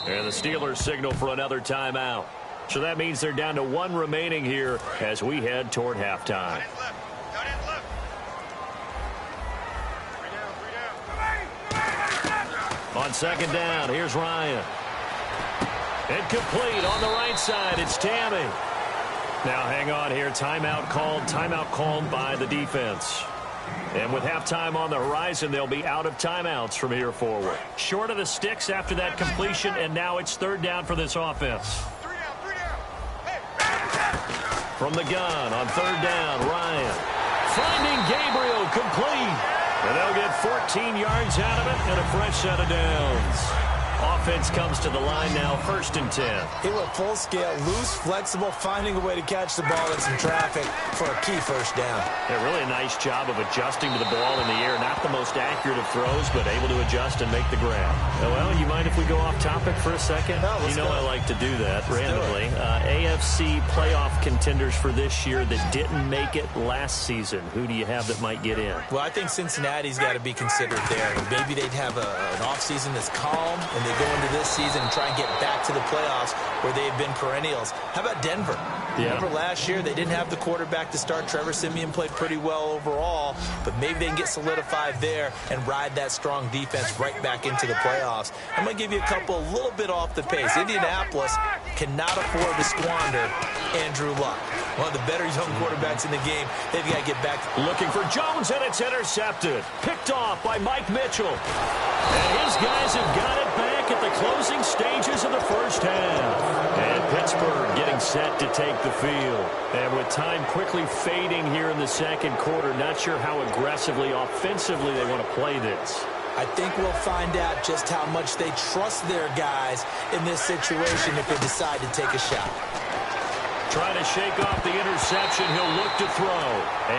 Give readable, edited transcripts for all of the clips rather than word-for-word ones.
And the Steelers signal for another timeout. So that means they're down to one remaining here as we head toward halftime. On second down, here's Ryan. Incomplete on the right side. It's Tammy. Now hang on here. Timeout called by the defense. And with halftime on the horizon, they'll be out of timeouts from here forward. Short of the sticks after that completion, and now it's third down for this offense. From the gun on third down, Ryan. Finding Gabriel, complete. And they'll get 14 yards out of it and a fresh set of downs. Offense comes to the line now, 1st and 10. It went full scale, loose, flexible, finding a way to catch the ball in some traffic for a key first down. Yeah, really a nice job of adjusting to the ball in the air. Not the most accurate of throws, but able to adjust and make the grab. Well, you mind if we go off topic for a second? No, you know go. I like to do that randomly. AFC playoff contenders for this year that didn't make it last season. Who do you have that might get in? Well, I think Cincinnati's got to be considered there. Maybe they'd have an offseason that's calm, and they go into this season and try and get back to the playoffs where they've been perennials. How about Denver? Yeah. Remember last year, they didn't have the quarterback to start. Trevor Siemian played pretty well overall, but maybe they can get solidified there and ride that strong defense right back into the playoffs. I'm going to give you a couple a little bit off the pace. Indianapolis cannot afford to squander Andrew Luck, one of the better young quarterbacks in the game. They've got to get back. Looking for Jones, and it's intercepted. Picked off by Mike Mitchell. And his guys have got it back at the closing stages of the first half. And Pittsburgh getting set to take the field. And with time quickly fading here in the second quarter, not sure how aggressively, offensively they want to play this. I think we'll find out just how much they trust their guys in this situation if they decide to take a shot. Trying to shake off the interception. He'll look to throw.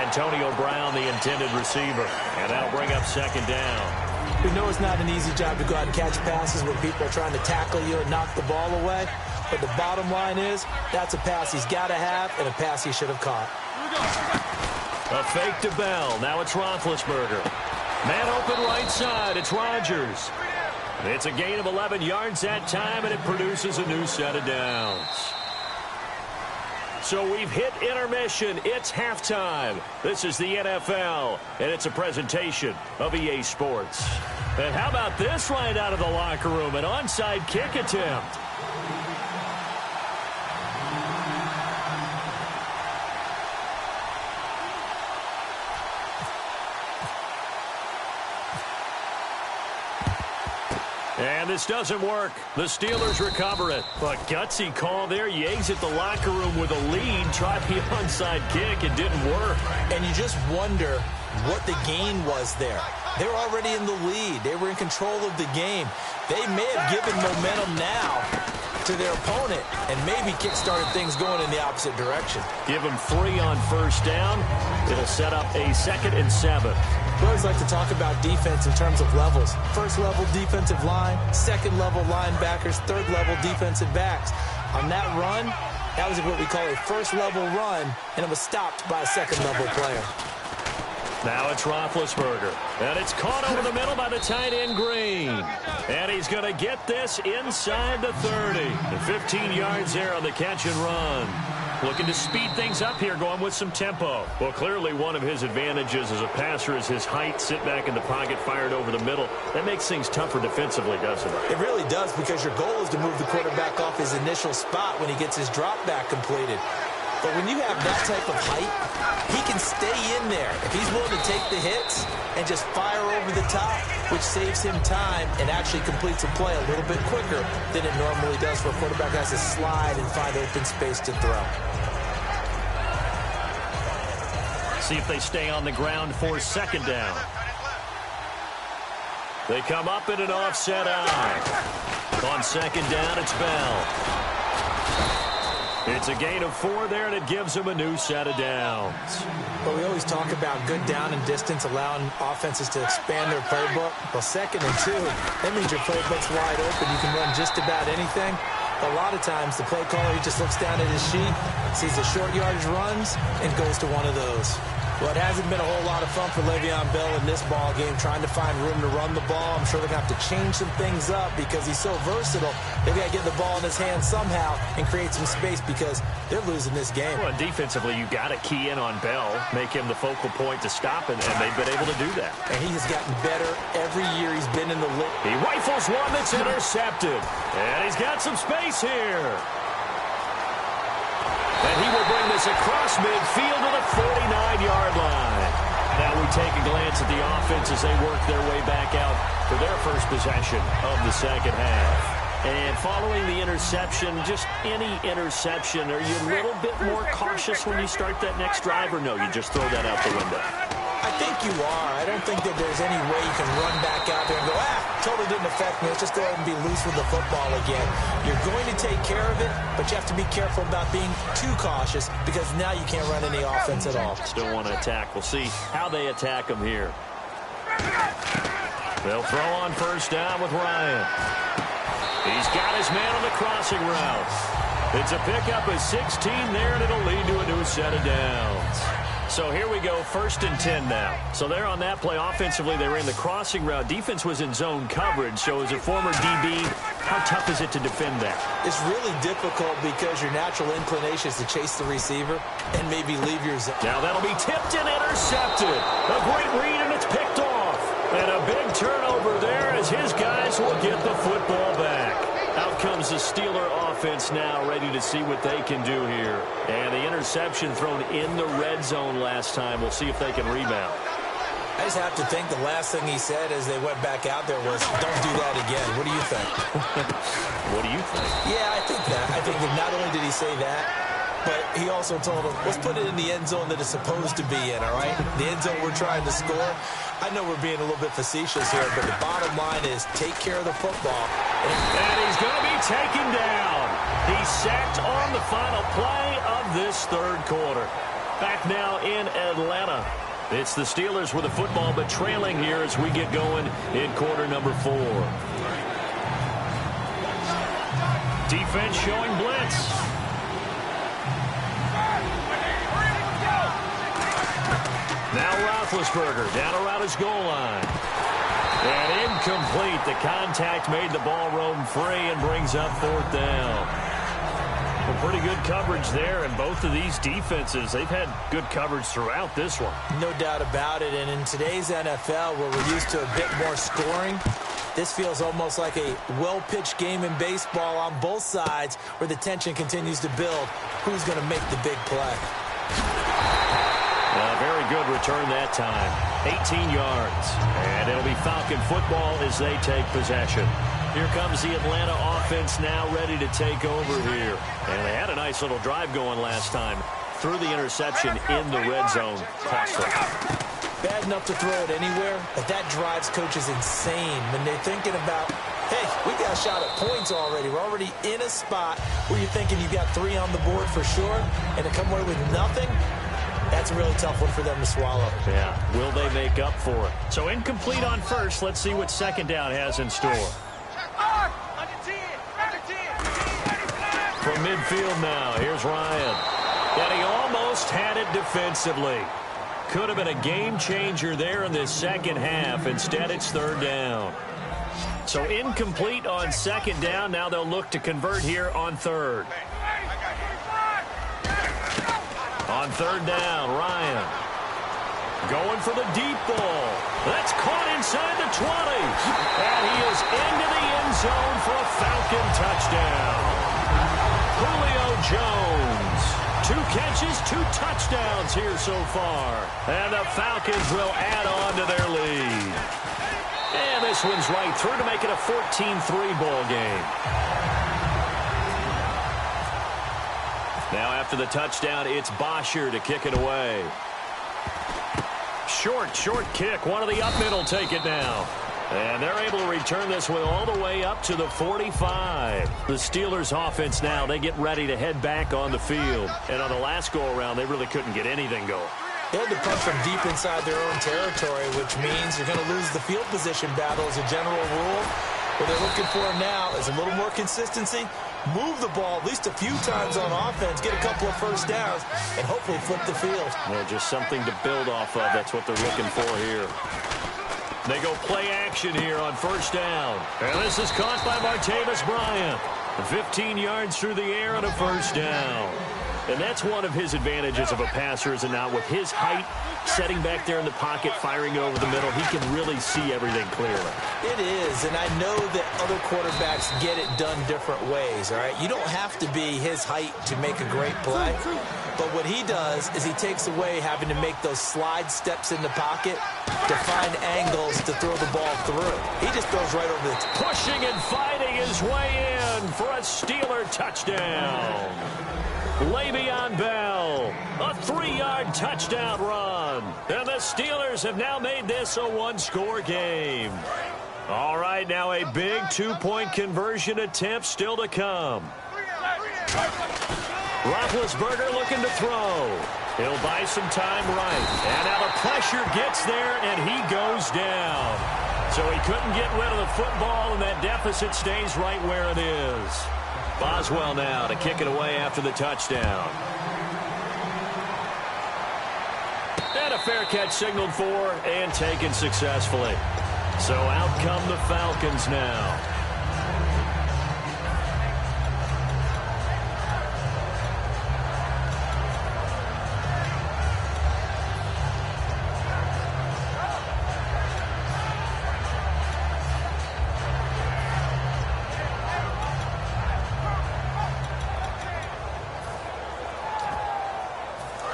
Antonio Brown, the intended receiver. And that'll bring up second down. We know it's not an easy job to go out and catch passes when people are trying to tackle you and knock the ball away. But the bottom line is, that's a pass he's got to have and a pass he should have caught. A fake to Bell. Now it's Roethlisberger. Man open right side. It's Rodgers. It's a gain of 11 yards that time, and it produces a new set of downs. So we've hit intermission. It's halftime. This is the NFL, and it's a presentation of EA Sports. And how about this right out of the locker room? An onside kick attempt. And this doesn't work. The Steelers recover it. But gutsy call there. You exit the locker room with a lead. Tried the onside kick. It didn't work. And you just wonder what the gain was there. They were already in the lead. They were in control of the game. They may have given momentum now to their opponent and maybe kick-started things going in the opposite direction. Give them 3 on first down. It'll set up a 2nd and 7. We always like to talk about defense in terms of levels. First-level defensive line, second-level linebackers, third-level defensive backs. On that run, that was what we call a first-level run, and it was stopped by a second-level player. Now it's Roethlisberger. And it's caught over the middle by the tight end Green. And he's going to get this inside the 30. And 15 yards there on the catch and run. Looking to speed things up here, going with some tempo. Well, clearly one of his advantages as a passer is his height. Sit back in the pocket, fired over the middle. That makes things tougher defensively, doesn't it? It really does, because your goal is to move the quarterback off his initial spot when he gets his drop back completed. But when you have that type of height, he can stay in there. If he's willing to take the hits and just fire over the top, which saves him time and actually completes a play a little bit quicker than it normally does for a quarterback who has to slide and find open space to throw. See if they stay on the ground for second down. They come up in an offset eye. On second down, it's Bell. It's a gain of 4 there, and it gives them a new set of downs. But we always talk about good down and distance, allowing offenses to expand their playbook. Well, 2nd and 2, that means your playbook's wide open. You can run just about anything. A lot of times, the play caller, he just looks down at his sheet, sees the short yardage runs, and goes to one of those. Well, it hasn't been a whole lot of fun for Le'Veon Bell in this ball game, trying to find room to run the ball. I'm sure they're going to have to change some things up because he's so versatile. They've got to get the ball in his hands somehow and create some space because they're losing this game. Well, defensively, you got to key in on Bell, make him the focal point to stop it, and they've been able to do that. And he has gotten better every year he's been in the league. He rifles one that's intercepted, and he's got some space here. And he will bring this across midfield to the 49-yard line. Now we take a glance at the offense as they work their way back out for their first possession of the second half. And following the interception, just any interception, are you a little bit more cautious when you start that next drive, or no, you just throw that out the window? I think you are. I don't think that there's any way you can run back out there and go, totally didn't affect me. Let's just go ahead and be loose with the football again. You're going to take care of it, but you have to be careful about being too cautious because now you can't run any offense at all. Still want to attack. We'll see how they attack them here. They'll throw on first down with Ryan. He's got his man on the crossing route. It's a pickup of 16 there, and it'll lead to a new set of downs. So here we go, 1st and 10 now. So they're on that play. Offensively, they ran the crossing route. Defense was in zone coverage. So as a former DB, how tough is it to defend that? It's really difficult because your natural inclination is to chase the receiver and maybe leave your zone. Now that'll be tipped and intercepted. A great read, and it's picked off. And a big turnover there as his guys will get the football back. Out comes the Steeler offense now, ready to see what they can do here. And the interception thrown in the red zone last time. We'll see if they can rebound. I just have to think the last thing he said as they went back out there was, don't do that again. What do you think? What do you think? Yeah, I think that. I think that not only did he say that, but he also told them, let's put it in the end zone that it's supposed to be in, all right? The end zone we're trying to score. I know we're being a little bit facetious here, but the bottom line is take care of the football. And he's going to be taken down. He's sacked on the final play of this third quarter. Back now in Atlanta. It's the Steelers with the football, but trailing here as we get going in quarter number 4. Defense showing blitz. Now Roethlisberger down around his goal line. And incomplete. The contact made the ball roam free and brings up 4th down. Well, pretty good coverage there, and both of these defenses, they've had good coverage throughout this one. No doubt about it, and in today's NFL, where we're used to a bit more scoring, this feels almost like a well-pitched game in baseball on both sides where the tension continues to build. Who's going to make the big play? Very good return that time. 18 yards. And it'll be Falcon football as they take possession. Here comes the Atlanta offense now ready to take over here. And they had a nice little drive going last time. Threw the interception in the red zone. Costly. Bad enough to throw it anywhere, but that drives coaches insane when they're thinking about, hey, we got a shot at points already. We're already in a spot where you're thinking you've got 3 on the board for sure, and to come away with nothing, that's a really tough one for them to swallow. Yeah, will they make up for it? So incomplete on first. Let's see what second down has in store. From midfield now, here's Ryan. And he almost had it defensively. Could have been a game changer there in this second half. Instead, it's 3rd down. So incomplete on second down. Now they'll look to convert here on 3rd. On 3rd down, Ryan going for the deep ball. That's caught inside the 20. And he is into the end zone for a Falcon touchdown. Julio Jones. 2 catches, 2 touchdowns here so far. And the Falcons will add on to their lead. And this one's right through to make it a 14-3 ball game. Now after the touchdown, it's Bosher to kick it away. Short kick. One of the up middle take it now. And they're able to return this one all the way up to the 45. The Steelers offense now, they get ready to head back on the field. And on the last go-around, they really couldn't get anything going. They had to punch from deep inside their own territory, which means you're going to lose the field position battle as a general rule. What they're looking for now is a little more consistency move the ball at least a few times on offense, get a couple of first downs, and hopefully flip the field. Well, just something to build off of. That's what they're looking for here. They go play action here on first down. And this is caught by Martavis Bryant. 15 yards through the air and a first down. And that's one of his advantages of a passer, is it not? With his height, setting back there in the pocket, firing over the middle, he can really see everything clearly. It is, and I know that other quarterbacks get it done different ways, all right? You don't have to be his height to make a great play. But what he does is he takes away having to make those slide steps in the pocket to find angles to throw the ball through. He just throws right over the top. Pushing and fighting his way in for a Steeler touchdown. Le'Veon Bell, a 3-yard touchdown run. And the Steelers have now made this a one-score game. All right, now a big 2-point conversion attempt still to come. Roethlisberger looking to throw. He'll buy some time right. And now the pressure gets there, and he goes down. So he couldn't get rid of the football, and that deficit stays right where it is. Boswell now to kick it away after the touchdown. And a fair catch signaled for and taken successfully. So out come the Falcons now.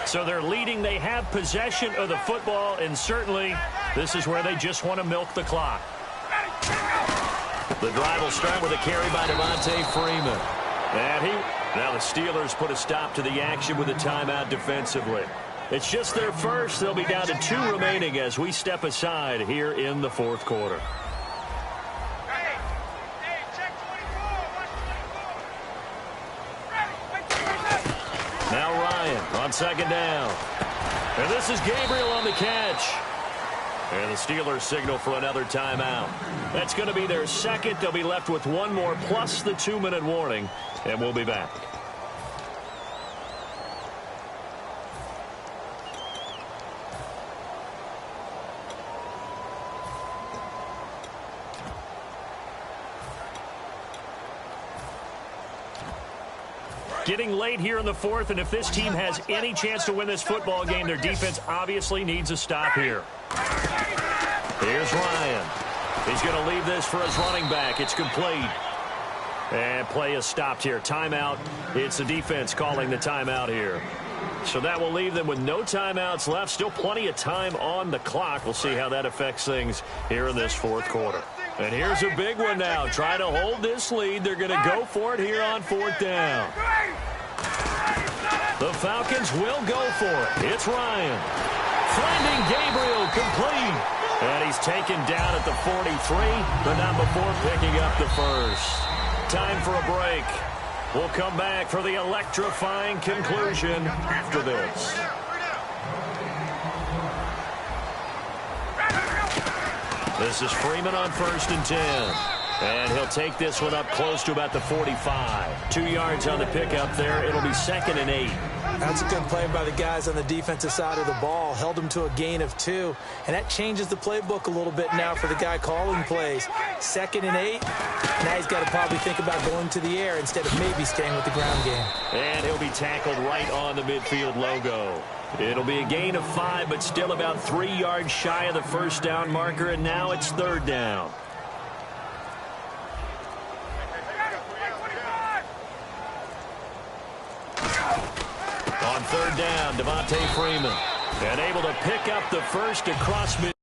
So they're leading. They have possession of the football, and certainly this is where they just want to milk the clock. The drive will start with a carry by Devontae Freeman. And now the Steelers put a stop to the action with a timeout defensively. It's just their first. They'll be down to 2 remaining as we step aside here in the fourth quarter. Now Ryan on second down. And this is Gabriel on the catch. And the Steelers signal for another timeout. That's going to be their second. They'll be left with one more plus the 2-minute warning. And we'll be back. Getting late here in the fourth, and if this team has any chance to win this football game, their defense obviously needs a stop here. Here's Ryan. He's going to leave this for his running back. It's complete. And play is stopped here. Timeout. It's the defense calling the timeout here. So that will leave them with no timeouts left. Still plenty of time on the clock. We'll see how that affects things here in this fourth quarter. And here's a big one now. Trying to hold this lead. They're going to go for it here on fourth down. The Falcons will go for it. It's Ryan. Finding Gabriel complete. And he's taken down at the 43, but not before picking up the first. Time for a break. We'll come back for the electrifying conclusion after this. This is Freeman on 1st and 10. And he'll take this one up close to about the 45. 2 yards on the pickup there. It'll be 2nd and 8. That's a good play by the guys on the defensive side of the ball. Held him to a gain of 2. And that changes the playbook a little bit now for the guy calling plays. 2nd and 8. Now he's got to probably think about going to the air instead of maybe staying with the ground game. And he'll be tackled right on the midfield logo. It'll be a gain of 5, but still about 3 yards shy of the first down marker, and now it's 3rd down. On 3rd down, Devontae Freeman. And able to pick up the first across mid.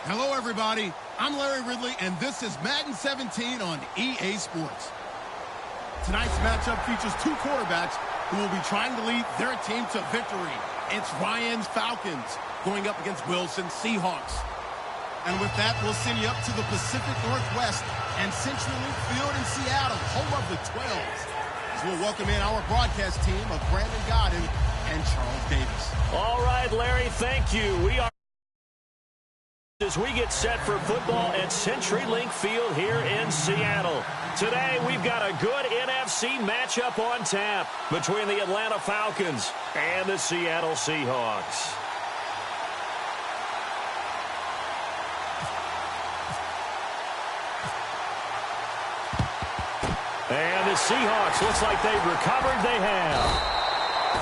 Hello, everybody. I'm Larry Ridley, and this is Madden 17 on EA Sports. Tonight's matchup features two quarterbacks who will be trying to lead their team to victory. It's Ryan's Falcons going up against Wilson's Seahawks. And with that, we'll send you up to the Pacific Northwest and Central Link Field in Seattle, home of the 12s. As we'll welcome in our broadcast team of Brandon Godden and Charles Davis. All right, Larry, thank you. We are as we get set for football at CenturyLink Field here in Seattle. Today, we've got a good NFC matchup on tap between the Atlanta Falcons and the Seattle Seahawks. And the Seahawks, looks like they've recovered. They have.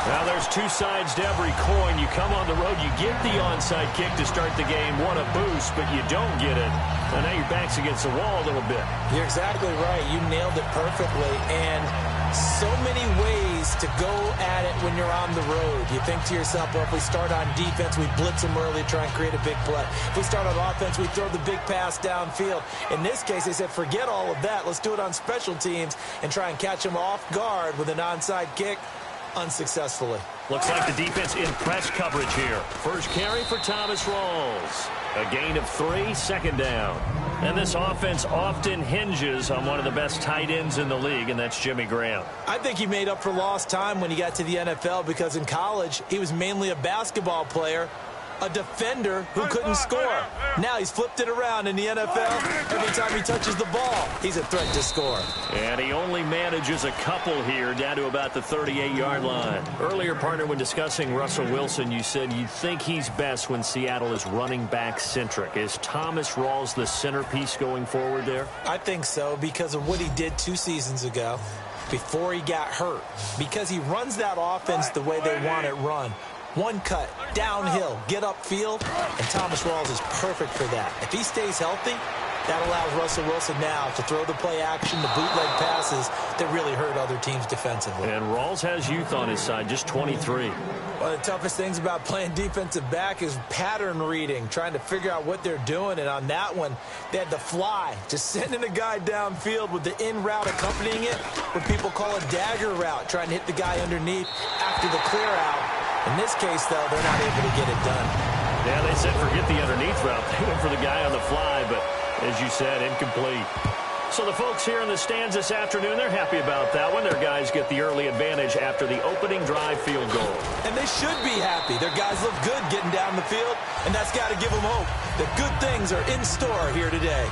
Now, there's two sides to every coin. You come on the road, you get the onside kick to start the game. What a boost, but you don't get it. And now your back's against the wall a little bit. You're exactly right. You nailed it perfectly. And so many ways to go at it when you're on the road. You think to yourself, well, if we start on defense, we blitz them early, try and create a big play. If we start on offense, we throw the big pass downfield. In this case, they said, forget all of that. Let's do it on special teams and try and catch them off guard with an onside kick. Unsuccessfully. Looks like the defense in press coverage here. First carry for Thomas Rawls. A gain of 3, second down. And this offense often hinges on one of the best tight ends in the league, and that's Jimmy Graham. I think he made up for lost time when he got to the NFL because in college, he was mainly a basketball player, a defender who couldn't score. Now he's flipped it around in the NFL. Every time he touches the ball, he's a threat to score. And he only manages a couple here down to about the 38-yard line. Earlier, partner, when discussing Russell Wilson, you said you think he's best when Seattle is running back-centric. Is Thomas Rawls the centerpiece going forward there? I think so because of what he did 2 seasons ago before he got hurt. Because he runs that offense the way they want it run. One cut, downhill, get upfield, and Thomas Rawls is perfect for that. If he stays healthy, that allows Russell Wilson now to throw the play action, the bootleg passes that really hurt other teams defensively. And Rawls has youth on his side, just 23. One of the toughest things about playing defensive back is pattern reading, trying to figure out what they're doing. And on that one, they had to fly, just sending a guy downfield with the in route accompanying it, what people call a dagger route, trying to hit the guy underneath after the clear out. In this case, though, they're not able to get it done. Yeah, they said forget the underneath route. They went for the guy on the fly, but as you said, incomplete. So the folks here in the stands this afternoon, they're happy about that one. Their guys get the early advantage after the opening drive field goal. And they should be happy. Their guys look good getting down the field, and that's got to give them hope that good things are in store here today.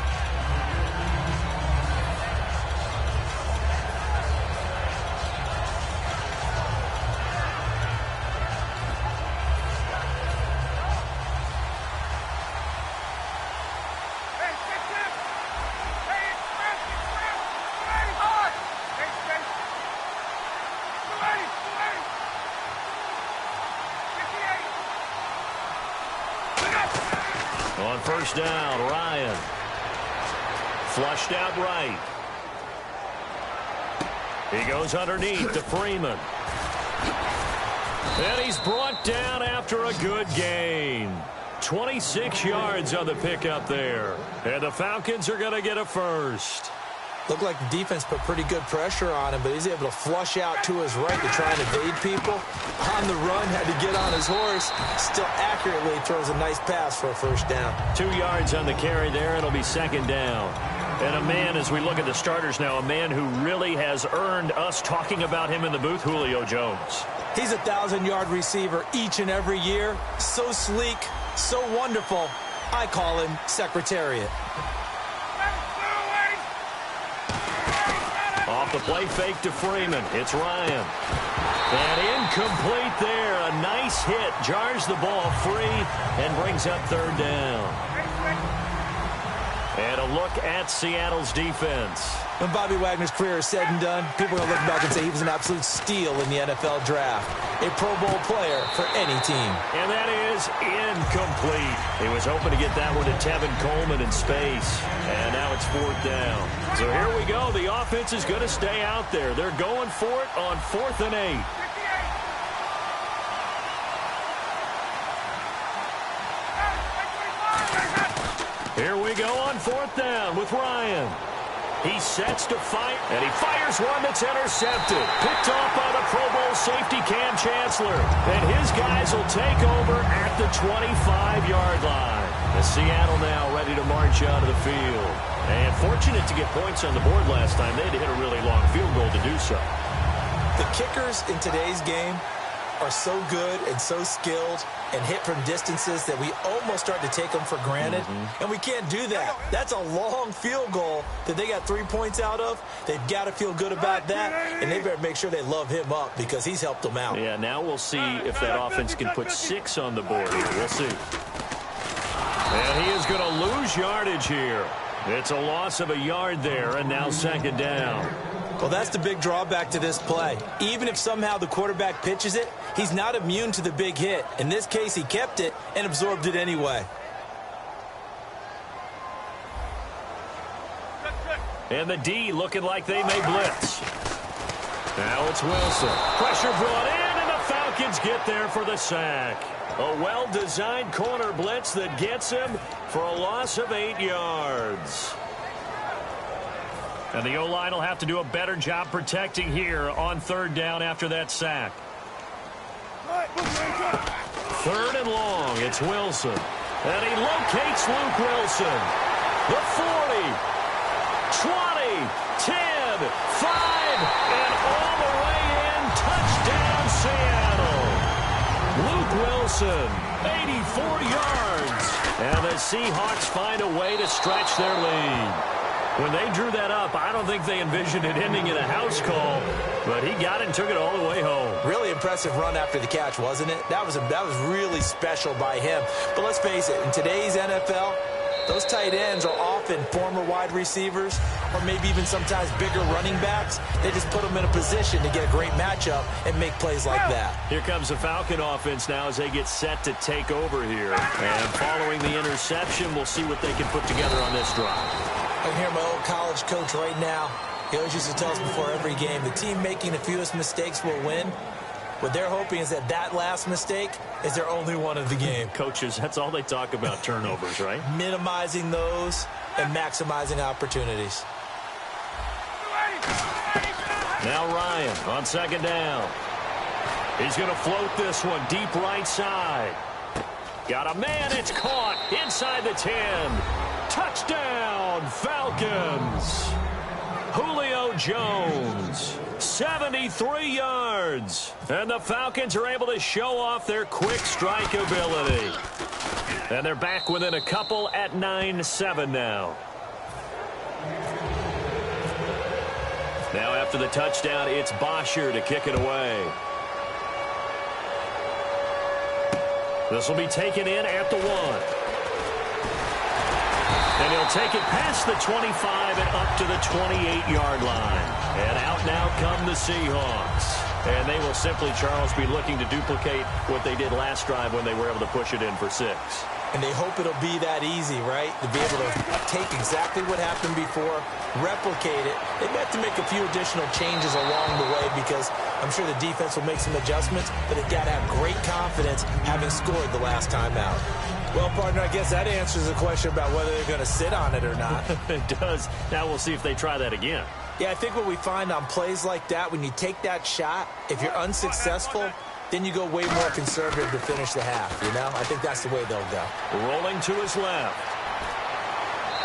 On first down, Ryan. Flushed out right. He goes underneath to Freeman. And he's brought down after a good gain. 26 yards on the pickup there. And the Falcons are going to get a first. Looked like the defense put pretty good pressure on him, but he's able to flush out to his right to try and evade people. On the run, had to get on his horse. Still accurately throws a nice pass for a first down. 2 yards on the carry there. It'll be second down. And a man, as we look at the starters now, a man who really has earned us talking about him in the booth, Julio Jones. He's a 1,000-yard receiver each and every year. So sleek, so wonderful. I call him Secretariat. Off the play fake to Freeman. It's Ryan. And incomplete there. A nice hit. Jars the ball free and brings up third down. And a look at Seattle's defense. When Bobby Wagner's career is said and done, people are going to look back and say he was an absolute steal in the NFL draft. A Pro Bowl player for any team. And that is incomplete. He was hoping to get that one to Tevin Coleman in space. And now it's fourth down. So here we go. The offense is going to stay out there. They're going for it on 4th and 8. go on 4th down with Ryan. He sets to fight, and he fires one that's intercepted. Picked off by the Pro Bowl safety Cam Chancellor. And his guys will take over at the 25-yard line. The Seattle now ready to march out of the field. And fortunate to get points on the board last time. They had to hit a really long field goal to do so. The kickers in today's game are so good and so skilled and hit from distances that we almost start to take them for granted. And we can't do that. That's a long field goal that they got 3 points out of. They've got to feel good about that, and they better make sure they love him up because he's helped them out. Yeah, now we'll see if that offense can put 6 on the board here. We'll see. And he is going to lose yardage here. It's a loss of a yard there, and now 2nd down. Well, that's the big drawback to this play. Even if somehow the quarterback pitches it, he's not immune to the big hit. In this case, he kept it and absorbed it anyway. And the D looking like they may blitz. Now it's Wilson. Pressure brought in, and the Falcons get there for the sack. A well-designed corner blitz that gets him for a loss of 8 yards. And the O-line will have to do a better job protecting here on 3rd down after that sack. 3rd and long. It's Wilson. And he locates Luke Wilson. The 40, 20, 10, 5, and all the way in. Touchdown, Seattle. Luke Wilson, 84 yards. And the Seahawks find a way to stretch their lead. When they drew that up, I don't think they envisioned it ending in a house call, but he got it and took it all the way home. Really impressive run after the catch, wasn't it? That was really special by him. But let's face it, in today's NFL, those tight ends are often former wide receivers or maybe even sometimes bigger running backs. They just put them in a position to get a great matchup and make plays like that. Here comes the Falcon offense now as they get set to take over here. And following the interception, we'll see what they can put together on this drive. I can hear my old college coach right now. He always used to tell us before every game, the team making the fewest mistakes will win. What they're hoping is that that last mistake is their only one of the game. Coaches, that's all they talk about, turnovers, right? Minimizing those and maximizing opportunities. Now Ryan on 2nd down. He's going to float this one deep right side. Got a man, it's caught inside the 10. Touchdown, Falcons. Julio Jones, 73 yards. And the Falcons are able to show off their quick strike ability. And they're back within a couple at 9-7 now. Now after the touchdown, it's Bosher to kick it away. This will be taken in at the 1. And he'll take it past the 25 and up to the 28-yard line. And out now come the Seahawks. And they will simply, Charles, be looking to duplicate what they did last drive when they were able to push it in for 6. And they hope it'll be that easy, right? To be able to take exactly what happened before, replicate it. They may have to make a few additional changes along the way because I'm sure the defense will make some adjustments, but they've got to have great confidence having scored the last time out. Well, partner, I guess that answers the question about whether they're going to sit on it or not. It does. Now we'll see if they try that again. Yeah, I think what we find on plays like that, when you take that shot, if you're unsuccessful, then you go way more conservative to finish the half, you know? I think that's the way they'll go. Rolling to his left.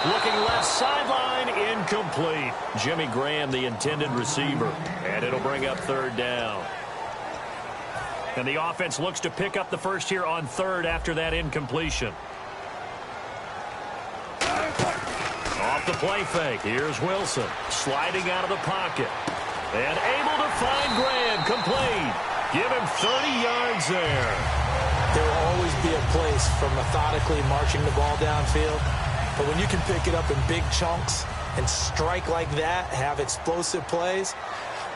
Looking left sideline, incomplete. Jimmy Graham, the intended receiver. And it'll bring up 3rd down. And the offense looks to pick up the first here on 3rd after that incompletion. Off the play fake. Here's Wilson sliding out of the pocket. And able to find Graham. Complete. Give him 30 yards there. There will always be a place for methodically marching the ball downfield. But when you can pick it up in big chunks and strike like that, have explosive plays,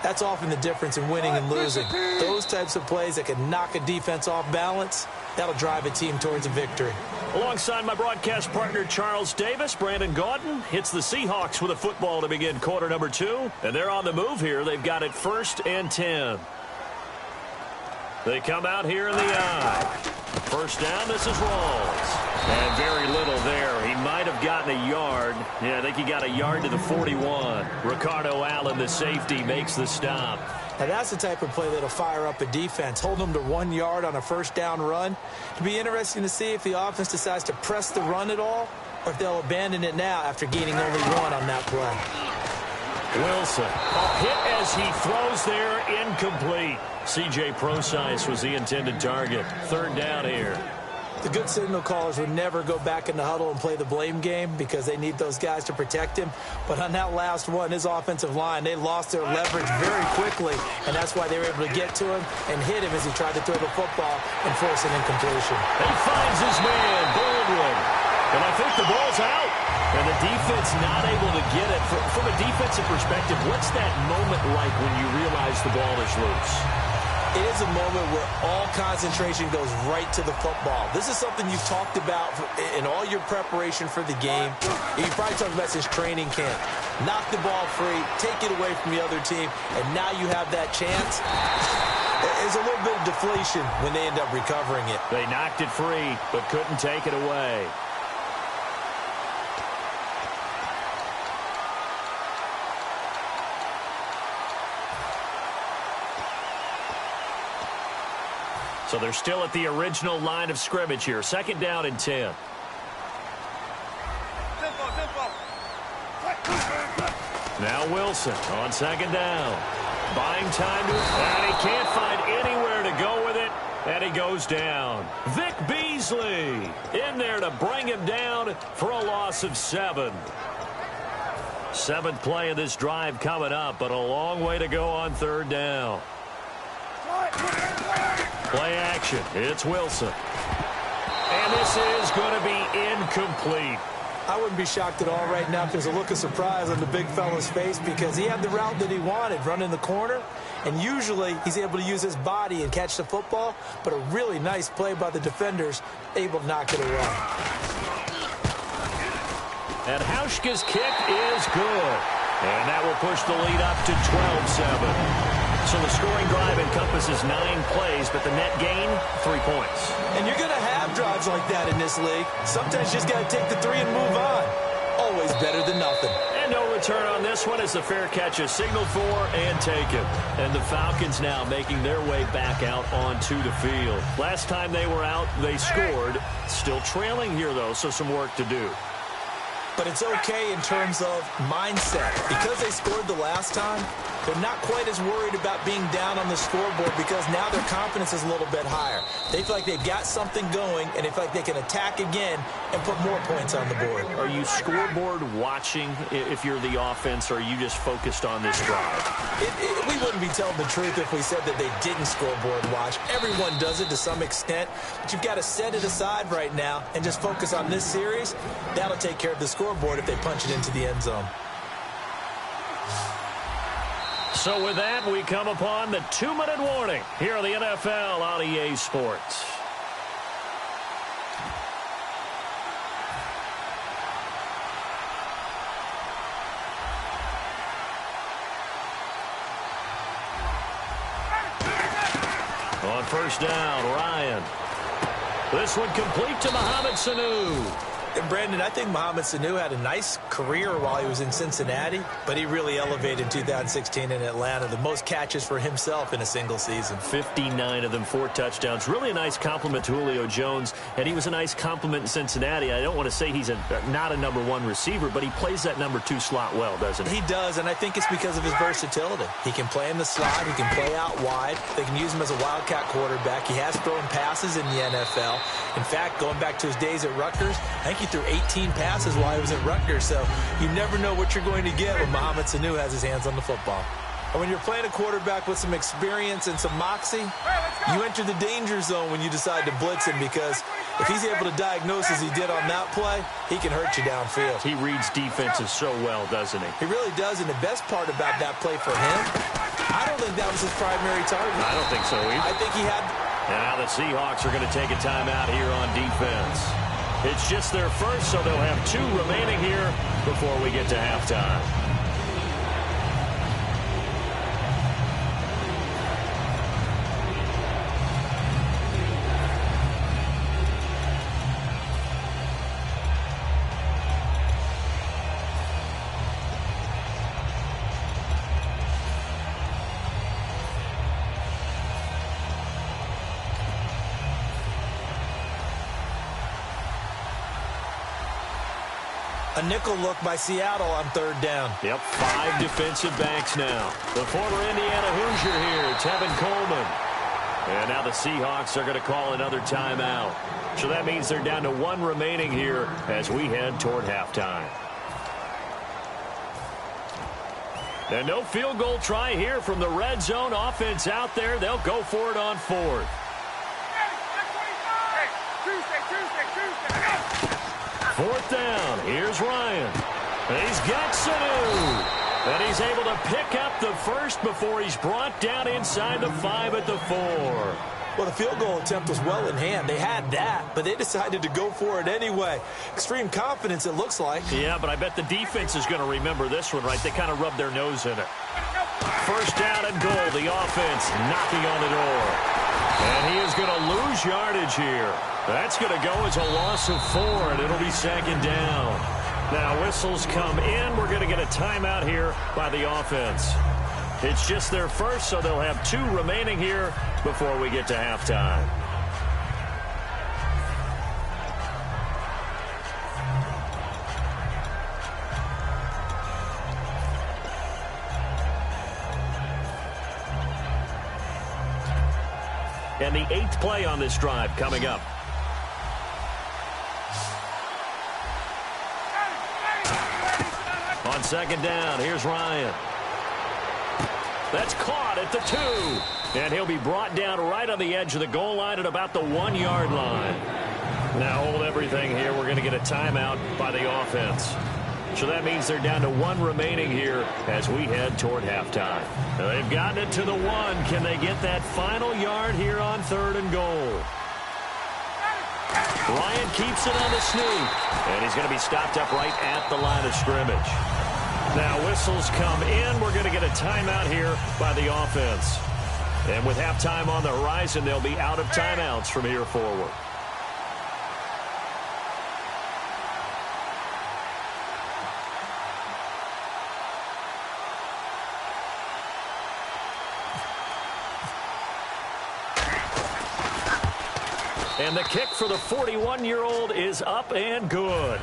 that's often the difference in winning and losing. Those types of plays that can knock a defense off balance, that'll drive a team towards a victory. Alongside my broadcast partner, Charles Davis, Brandon Gaudin hits the Seahawks with a football to begin quarter number 2. And they're on the move here. They've got it 1st and 10. They come out here in the I. 1st down, this is Rawls. And very little there. He might have gotten a yard. Yeah, I think he got a yard to the 41. Ricardo Allen, the safety, makes the stop. Now that's the type of play that'll fire up a defense. Hold them to 1 yard on a first down run. It'll be interesting to see if the offense decides to press the run at all, or if they'll abandon it now after gaining only 1 on that play. Wilson, hit as he throws there, incomplete. C.J. Prosise was the intended target. 3rd down here. The good signal callers would never go back in the huddle and play the blame game because they need those guys to protect him. But on that last one, his offensive line, they lost their leverage very quickly, and that's why they were able to get to him and hit him as he tried to throw the football and force an incompletion. He finds his man, Baldwin. And I think the ball's out. And the defense not able to get it. From a defensive perspective, what's that moment like when you realize the ball is loose? It is a moment where all concentration goes right to the football. This is something you've talked about in all your preparation for the game. You probably talked about since training camp. Knock the ball free, take it away from the other team, and now you have that chance. There's a little bit of deflation when they end up recovering it. They knocked it free, but couldn't take it away. So they're still at the original line of scrimmage here. 2nd down and 10. Now Wilson on 2nd down. Buying time to, and he can't find anywhere to go with it. And he goes down. Vic Beasley in there to bring him down for a loss of 7. 7th play of this drive coming up, but a long way to go on 3rd down. Play action. It's Wilson. And this is going to be incomplete. I wouldn't be shocked at all right now if there's a look of surprise on the big fella's face because he had the route that he wanted, running the corner. And usually he's able to use his body and catch the football, but a really nice play by the defenders, able to knock it away. And Hauschka's kick is good. And that will push the lead up to 12-7. So the scoring drive encompasses 9 plays, but the net gain, 3 points. And you're going to have drives like that in this league. Sometimes you just got to take the 3 and move on. Always better than nothing. And no return on this one as the fair catch is signaled for and taken. And the Falcons now making their way back out onto the field. Last time they were out, they scored. Still trailing here, though, so some work to do. But it's okay in terms of mindset. Because they scored the last time, they're not quite as worried about being down on the scoreboard because now their confidence is a little bit higher. They feel like they've got something going, and they feel like they can attack again and put more points on the board. Are you scoreboard watching if you're the offense, or are you just focused on this drive? We wouldn't be telling the truth if we said that they didn't scoreboard watch. Everyone does it to some extent, but you've got to set it aside right now and just focus on this series. That'll take care of the scoreboard if they punch it into the end zone. So with that, we come upon the 2-minute warning here on the NFL on EA Sports. On 1st down, Ryan. This one complete to Mohamed Sanu. And Brandon, I think Mohamed Sanu had a nice career while he was in Cincinnati, but he really elevated in 2016 in Atlanta. The most catches for himself in a single season. 59 of them, 4 touchdowns. Really a nice compliment to Julio Jones, and he was a nice compliment in Cincinnati. I don't want to say he's not a number 1 receiver, but he plays that number 2 slot well, doesn't he? He does, and I think it's because of his versatility. He can play in the slot. He can play out wide. They can use him as a wildcat quarterback. He has thrown passes in the NFL. In fact, going back to his days at Rutgers, I think he threw 18 passes while he was at Rutgers, so you never know what you're going to get when Mohamed Sanu has his hands on the football. And when you're playing a quarterback with some experience and some moxie, you enter the danger zone when you decide to blitz him because if he's able to diagnose as he did on that play, he can hurt you downfield. He reads defenses so well, doesn't he? He really does, and the best part about that play for him, I don't think that was his primary target. I don't think so either. I think he had... And now the Seahawks are going to take a timeout here on defense. It's just their first, so they'll have 2 remaining here before we get to halftime. A nickel look by Seattle on third down. Yep, 5 defensive backs now. The former Indiana Hoosier here, Tevin Coleman. And now the Seahawks are going to call another timeout. So that means they're down to 1 remaining here as we head toward halftime. And no field goal try here from the red zone. Offense out there. They'll go for it on 4th. Fourth down. Here's Ryan. And he's got Sanu. And he's able to pick up the first before he's brought down inside the 5 at the 4. Well, the field goal attempt was well in hand. They had that, but they decided to go for it anyway. Extreme confidence, it looks like. Yeah, but I bet the defense is going to remember this one, right? They kind of rubbed their nose in it. First down and goal. The offense knocking on the door. And he is going to lose yardage here. That's going to go as a loss of 4, and it'll be second down. Now whistles come in. We're going to get a timeout here by the offense. It's just their first, so they'll have 2 remaining here before we get to halftime. And the 8th play on this drive coming up. On second down, here's Ryan. That's caught at the 2. And he'll be brought down right on the edge of the goal line at about the 1-yard line. Now hold everything here. We're going to get a timeout by the offense. So that means they're down to 1 remaining here as we head toward halftime. They've gotten it to the 1. Can they get that final yard here on 3rd and goal? Ryan keeps it on the sneak. And he's going to be stopped up right at the line of scrimmage. Now whistles come in. We're going to get a timeout here by the offense. And with halftime on the horizon, they'll be out of timeouts from here forward. And the kick for the 41-year-old is up and good.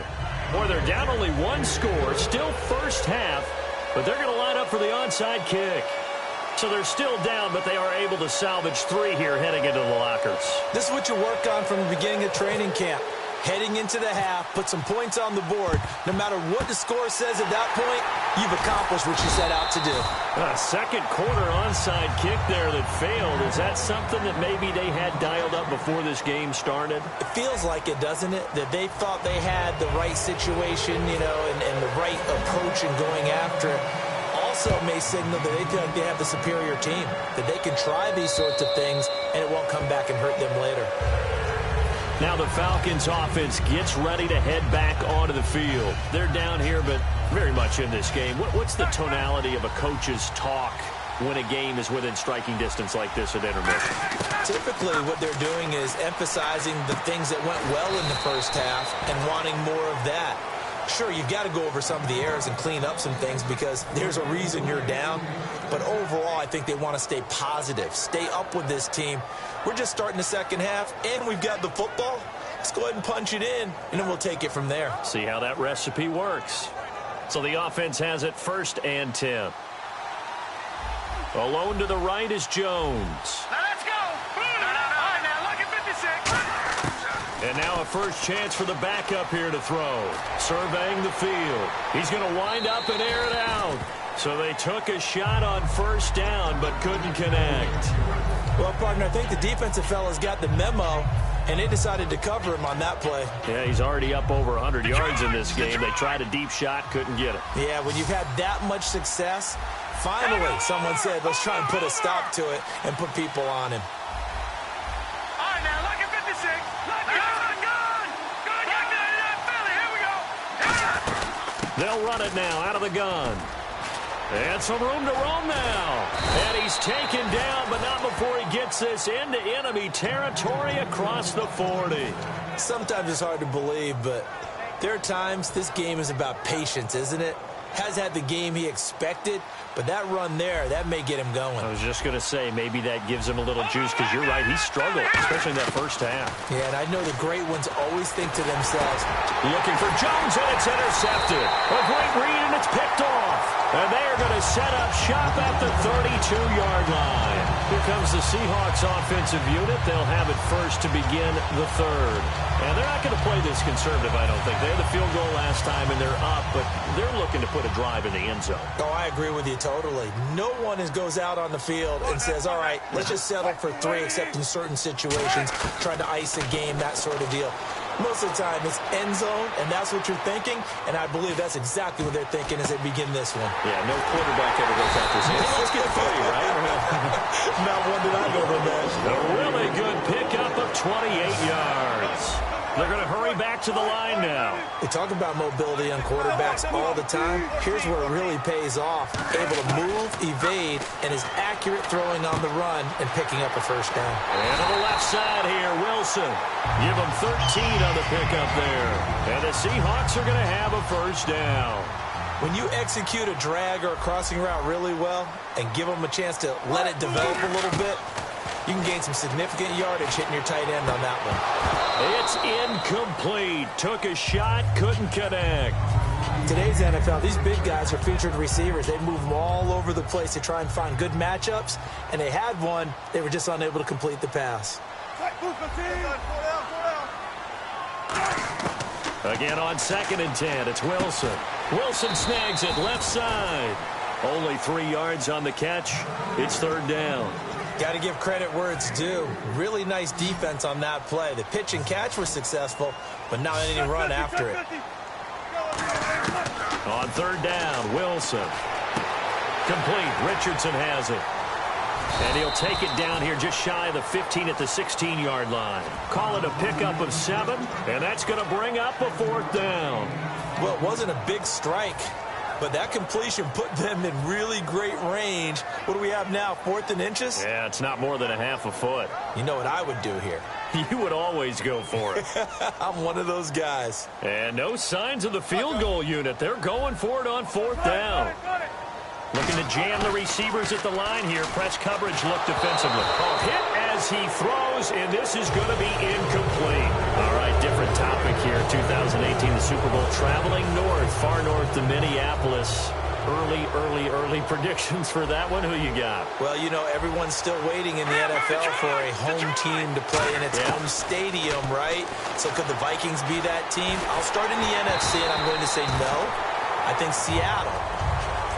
Boy, they're down only 1 score, still first half, but they're going to line up for the onside kick. So they're still down, but they are able to salvage 3 here heading into the lockers. This is what you work on from the beginning of training camp. Heading into the half, put some points on the board. No matter what the score says at that point, you've accomplished what you set out to do. A second quarter onside kick there that failed. Is that something that maybe they had dialed up before this game started? It feels like it, doesn't it? That they thought they had the right situation, you know, and the right approach in going after it. Also may signal that they feel like they have the superior team, that they can try these sorts of things and it won't come back and hurt them later. Now the Falcons offense gets ready to head back onto the field. They're down here, but very much in this game. What's the tonality of a coach's talk when a game is within striking distance like this at intermission? Typically what they're doing is emphasizing the things that went well in the first half and wanting more of that. Sure, you've got to go over some of the errors and clean up some things because there's a reason you're down. But overall, I think they want to stay positive, stay up with this team. We're just starting the second half, and we've got the football. Let's go ahead and punch it in, and then we'll take it from there. See how that recipe works. So the offense has it 1st and 10. Alone to the right is Jones. Now let's go. All right, now look at 56. And now a first chance for the backup here to throw. Surveying the field. He's going to wind up and air it out. So they took a shot on first down but couldn't connect. Well, partner, I think the defensive fellas got the memo, and they decided to cover him on that play. Yeah, he's already up over 100 yards in this game. They tried a deep shot, couldn't get it. Yeah, when you've had that much success, finally someone said, let's try and put a stop to it and put people on him. All right, now look at 56. Here we go. They'll run it now out of the gun. And some room to roam now. And he's taken down, but not before he gets this into enemy territory across the 40. Sometimes it's hard to believe, but there are times this game is about patience, isn't it? has had the game he expected, but that run there, that may get him going. I was just going to say, maybe that gives him a little juice, because you're right, he struggled, especially in that first half. Yeah, and I know the great ones always think to themselves, looking for Jones, and it's intercepted. A great read, and it's picked off. And they are going to set up shop at the 32-yard line. Here comes the Seahawks offensive unit. They'll have it first to begin the third. And they're not going to play this conservative, I don't think. They had the field goal last time, and they're up, but they're looking to put a drive in the end zone. Oh, I agree with you totally. No one goes out on the field and says, all right, let's just settle for 3, except in certain situations, trying to ice a game, that sort of deal. Most of the time, it's end zone, and that's what you're thinking, and I believe that's exactly what they're thinking as they begin this one. Yeah, no quarterback ever goes out this game. Let's get 3, right? Not one that I've ever met. A really good pickup of 28 yards. They're going to hurry back to the line now. They talk about mobility on quarterbacks all the time. Here's where it really pays off. Able to move, evade, and is accurate throwing on the run and picking up a first down. And on the left side here, Wilson. Give him 13 on the pickup there. And the Seahawks are going to have a first down. When you execute a drag or a crossing route really well and give them a chance to let it develop a little bit, you can gain some significant yardage hitting your tight end on that one. It's incomplete. Took a shot, couldn't connect. Today's NFL, these big guys are featured receivers. They move them all over the place to try and find good matchups, and they had one. They were just unable to complete the pass. Again on 2nd and 10, it's Wilson. Wilson snags it left side. Only 3 yards on the catch. It's 3rd down. Got to give credit where it's due. Really nice defense on that play. The pitch and catch was successful, but not any run after it. On 3rd down, Wilson. Complete. Richardson has it. And he'll take it down here just shy of the 15 at the 16-yard line. Call it a pickup of 7, and that's going to bring up a 4th down. Well, it wasn't a big strike, but that completion put them in really great range. What do we have now, 4th and inches? Yeah, it's not more than a half a foot. You know what I would do here? You would always go for it. I'm one of those guys. And no signs of the field goal unit. They're going for it on 4th down. Looking to jam the receivers at the line here. Press coverage look defensively. Oh, hit as he throws, and this is going to be incomplete. All right, different topic here. 2018, the Super Bowl, traveling north, far north to Minneapolis. Early predictions for that one. Who you got? Well, you know, everyone's still waiting in the NFL for a home team to play in its home stadium, right? So could the Vikings be that team? I'll start in the NFC, and I'm going to say no. I think Seattle.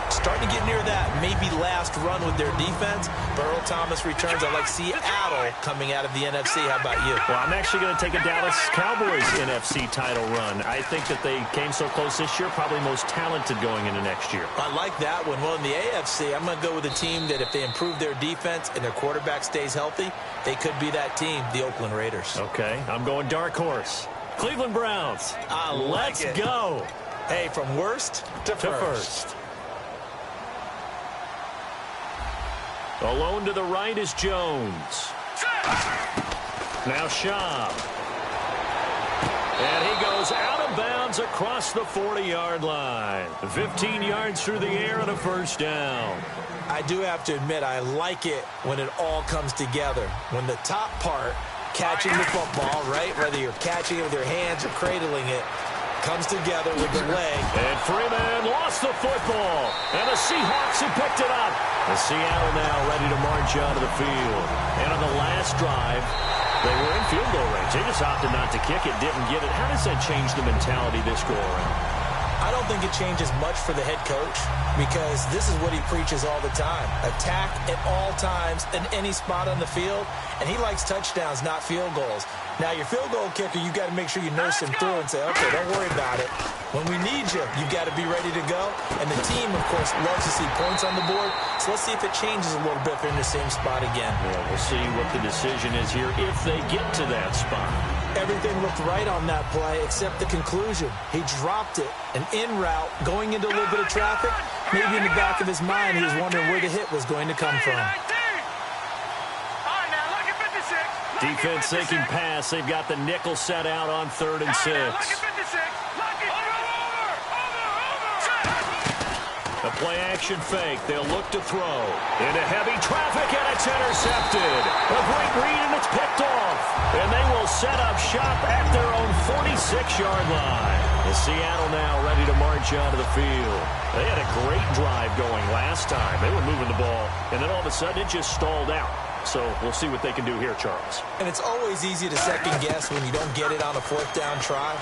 Starting to get near that maybe last run with their defense. But Earl Thomas returns. I like Seattle coming out of the NFC. How about you? Well, I'm actually going to take a Dallas Cowboys NFC title run. I think that they came so close this year, probably most talented going into next year. I like that one. Well, in the AFC, I'm going to go with a team that if they improve their defense and their quarterback stays healthy, they could be that team, the Oakland Raiders. Okay, I'm going dark horse. Cleveland Browns. Let's go. Hey, from worst to first. Alone to the right is Jones. Now Schaub. And he goes out of bounds across the 40-yard line. 15 yards through the air and a first down. I do have to admit, I like it when it all comes together. When the top part, catching the football, right, whether you're catching it with your hands or cradling it, comes together with the leg. And Freeman lost the football. And the Seahawks have picked it up. The Seattle now ready to march out of the field. And on the last drive, they were in field goal range. They just opted not to kick it, didn't get it. How does that change the mentality this go around? I don't think it changes much for the head coach because this is what he preaches all the time. Attack at all times in any spot on the field, and he likes touchdowns, not field goals. Now, your field goal kicker, you've got to make sure you nurse him through and say, okay, don't worry about it. When we need you, you've got to be ready to go. And the team, of course, loves to see points on the board. So let's see if it changes a little bit if they're in the same spot again. Yeah, we'll see what the decision is here if they get to that spot. Everything looked right on that play except the conclusion. He dropped it, an in route, going into a little bit of traffic. Maybe in the back of his mind, he was wondering where the hit was going to come from. Defense thinking pass. They've got the nickel set out on 3rd and 6. Play-action fake. They'll look to throw. Into heavy traffic, and it's intercepted. A great read, and it's picked off. And they will set up shop at their own 46-yard line. The Seattle now ready to march onto the field. They had a great drive going last time. They were moving the ball, and then all of a sudden it just stalled out. So we'll see what they can do here, Charles. And it's always easy to second guess when you don't get it on a fourth down try.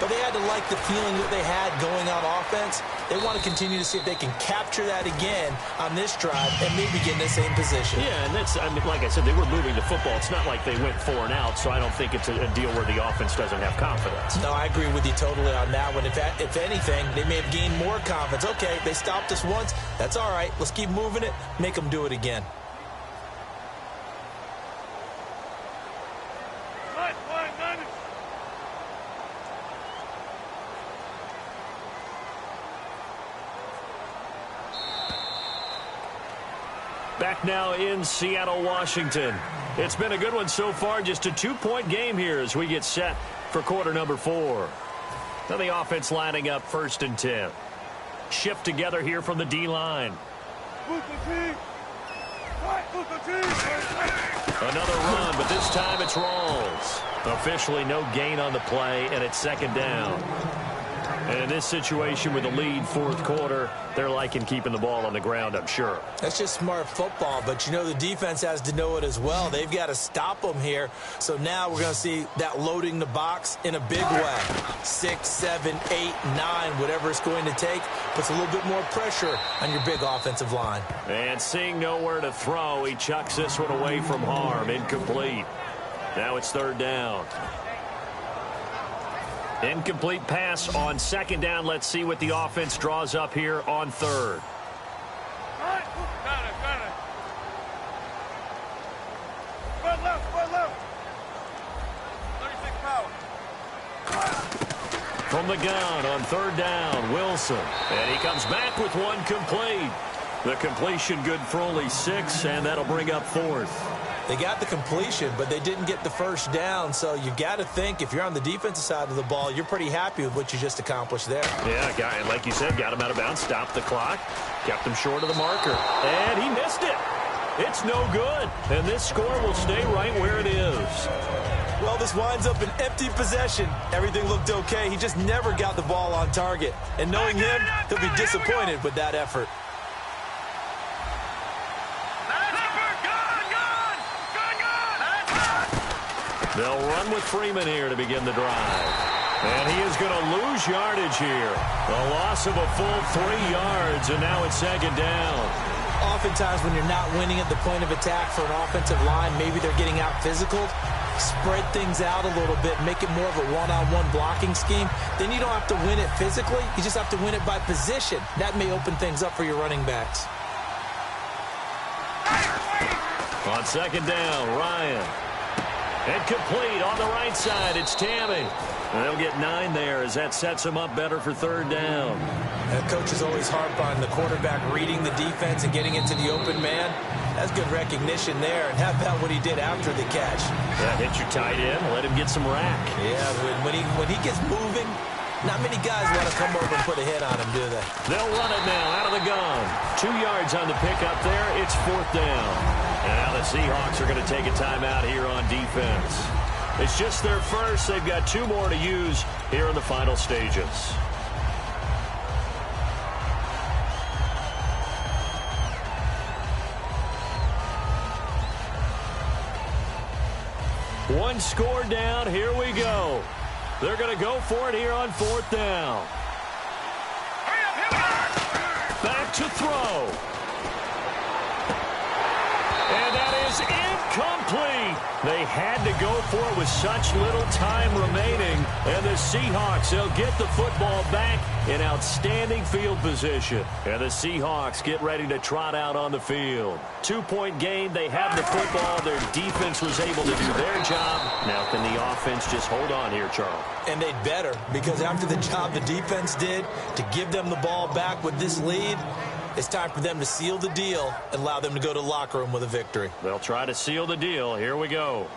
But they had to like the feeling that they had going on offense. They want to continue to see if they can capture that again on this drive and maybe get in the same position. Yeah, and that's, I mean, like I said, they were moving the football. It's not like they went 4 and out, so I don't think it's a deal where the offense doesn't have confidence. No, I agree with you totally on that one. If anything, they may have gained more confidence. Okay, they stopped us once. That's all right. Let's keep moving it. Make them do it again. Back now in Seattle, Washington. It's been a good one so far. Just a 2-point game here as we get set for quarter number 4. Now the offense lining up 1st and 10. Shift together here from the D-line. Another run, but this time it's Rawls. Officially no gain on the play, and it's 2nd down. And in this situation with a lead 4th quarter, they're liking keeping the ball on the ground, I'm sure. That's just smart football, but you know the defense has to know it as well. They've got to stop them here. So now we're going to see that loading the box in a big way. 6, 7, 8, 9, whatever it's going to take, puts a little bit more pressure on your big offensive line. And seeing nowhere to throw, he chucks this one away from harm. Incomplete. Now it's 3rd down. Incomplete pass on 2nd down. Let's see what the offense draws up here on 3rd. From the gun on 3rd down, Wilson. And he comes back with one complete. The completion good for only 6, and that'll bring up 4th. They got the completion, but they didn't get the 1st down. So you've got to think, if you're on the defensive side of the ball, you're pretty happy with what you just accomplished there. Yeah, and like you said, got him out of bounds, stopped the clock, kept him short of the marker, and he missed it. It's no good, and this score will stay right where it is. Well, this winds up an empty possession. Everything looked okay. He just never got the ball on target. And knowing him, he'll be disappointed with that effort. They'll run with Freeman here to begin the drive. And he is going to lose yardage here. A loss of a full 3 yards, and now it's 2nd down. Oftentimes when you're not winning at the point of attack for an offensive line, maybe they're getting out physical. Spread things out a little bit, make it more of a one-on-one blocking scheme. Then you don't have to win it physically. You just have to win it by position. That may open things up for your running backs. On 2nd down, Ryan. And complete on the right side. It's Tammy. And they'll get 9 there as that sets him up better for 3rd down. And coaches always harp on the quarterback reading the defense and getting into the open man. That's good recognition there. And how about what he did after the catch? That hit your tight end. Let him get some rack. Yeah, when he gets moving, not many guys want to come over and put a hit on him, do they? They'll run it now out of the gun. 2 yards on the pickup there. It's 4th down. And now the Seahawks are going to take a timeout here on defense. It's just their first. They've got 2 more to use here in the final stages. One score down. Here we go. They're going to go for it here on 4th down. Back to throw. And that is incomplete. They had to go for it with such little time remaining. And the Seahawks, they'll get the football back in outstanding field position. And the Seahawks get ready to trot out on the field. 2-point game. They have the football. Their defense was able to do their job. Now can the offense just hold on here, Charles? And they'd better, because after the job the defense did to give them the ball back with this lead, it's time for them to seal the deal and allow them to go to the locker room with a victory. They'll try to seal the deal. Here we go.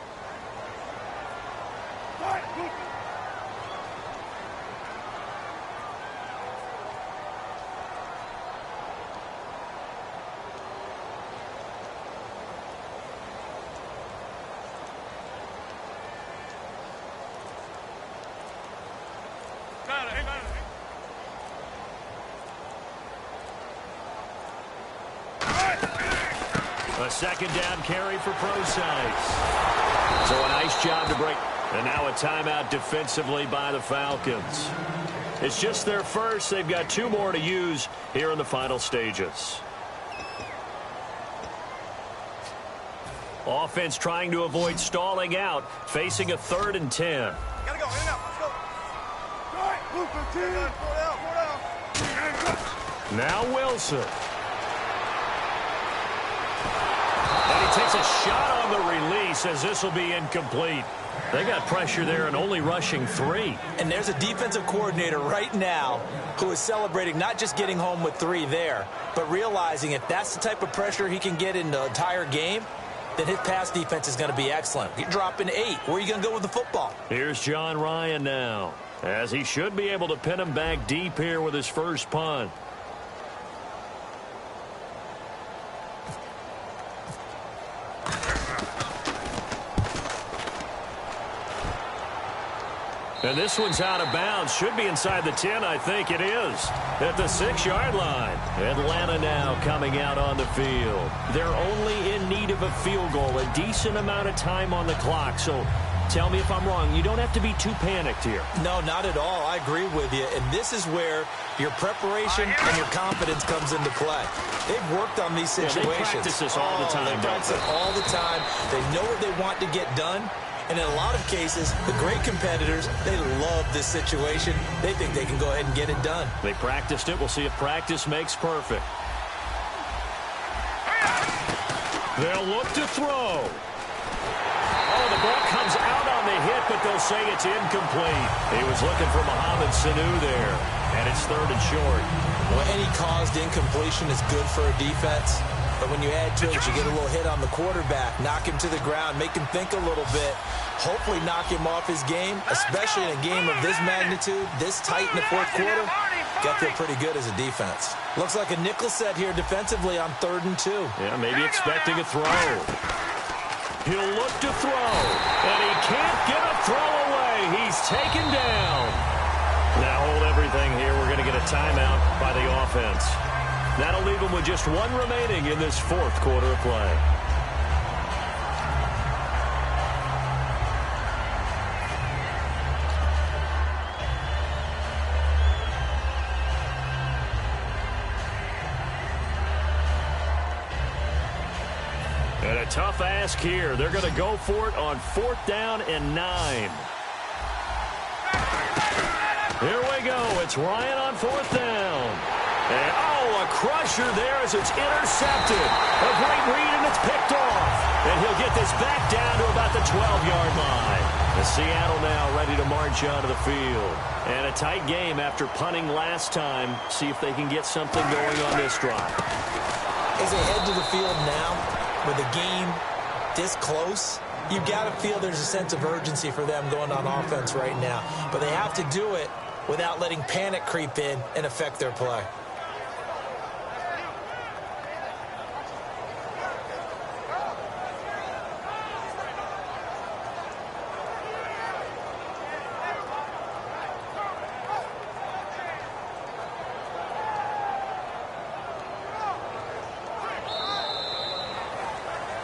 A second down carry for Procise. So a nice job to break. And now a timeout defensively by the Falcons. It's just their first. They've got 2 more to use here in the final stages. Offense trying to avoid stalling out, facing a 3rd and 10. Gotta go, in and out, let's go. All right, move 15. Now Wilson. And he takes a shot on the release as this will be incomplete. They got pressure there and only rushing 3. And there's a defensive coordinator right now who is celebrating not just getting home with 3 there, but realizing if that's the type of pressure he can get in the entire game, then his pass defense is going to be excellent. You're dropping 8. Where are you going to go with the football? Here's John Ryan now, as he should be able to pin him back deep here with his first punt. And this one's out of bounds. Should be inside the 10, I think it is. At the 6-yard line. Atlanta now coming out on the field. They're only in need of a field goal, a decent amount of time on the clock. So tell me if I'm wrong. You don't have to be too panicked here. No, not at all. I agree with you. And this is where your preparation and your confidence comes into play. They've worked on these situations. Yeah, they practice this all the time. They practice it all the time. They know what they want to get done. And in a lot of cases, the great competitors, they love this situation. They think they can go ahead and get it done. They practiced it. We'll see if practice makes perfect. They'll look to throw. Oh, the ball comes out on the hit, but they'll say it's incomplete. He was looking for Mohamed Sanu there, and it's 3rd and short. Well, any caused incompletion is good for a defense. But when you add to it, you get a little hit on the quarterback, knock him to the ground, make him think a little bit, hopefully knock him off his game, especially in a game of this magnitude, this tight in the 4th quarter. Got to feel pretty good as a defense. Looks like a nickel set here defensively on 3rd and 2. Yeah, maybe expecting a throw. He'll look to throw, and he can't get a throw away. He's taken down. Now hold everything here. We're going to get a timeout by the offense. That'll leave them with just 1 remaining in this 4th quarter of play. And a tough ask here. They're going to go for it on 4th down and 9. Here we go. It's Ryan on 4th down. And, a crusher there as it's intercepted. A great read, and it's picked off. And he'll get this back down to about the 12-yard line. The Seattle now ready to march onto the field. And a tight game after punting last time. See if they can get something going on this drive. As they head to the field now, with the game this close, you've got to feel there's a sense of urgency for them going on offense right now. But they have to do it without letting panic creep in and affect their play.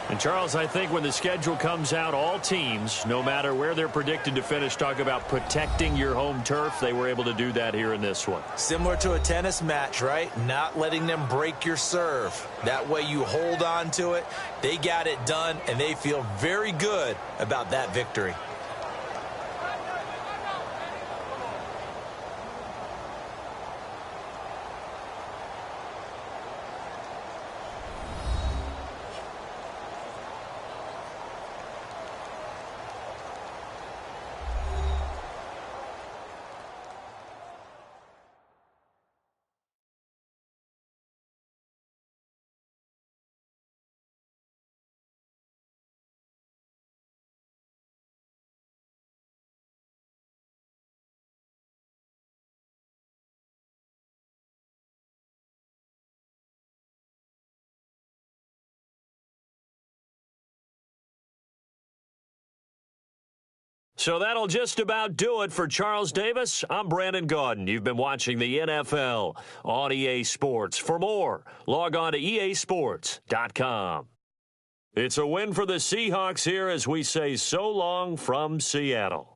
And, Charles, I think when the schedule comes out, all teams, no matter where they're predicted to finish, talk about protecting your home turf. They were able to do that here in this one. Similar to a tennis match, right? Not letting them break your serve. That way you hold on to it. They got it done, and they feel very good about that victory. So that'll just about do it for Charles Davis. I'm Brandon Gaudin. You've been watching the NFL on EA Sports. For more, log on to easports.com. It's a win for the Seahawks here as we say so long from Seattle.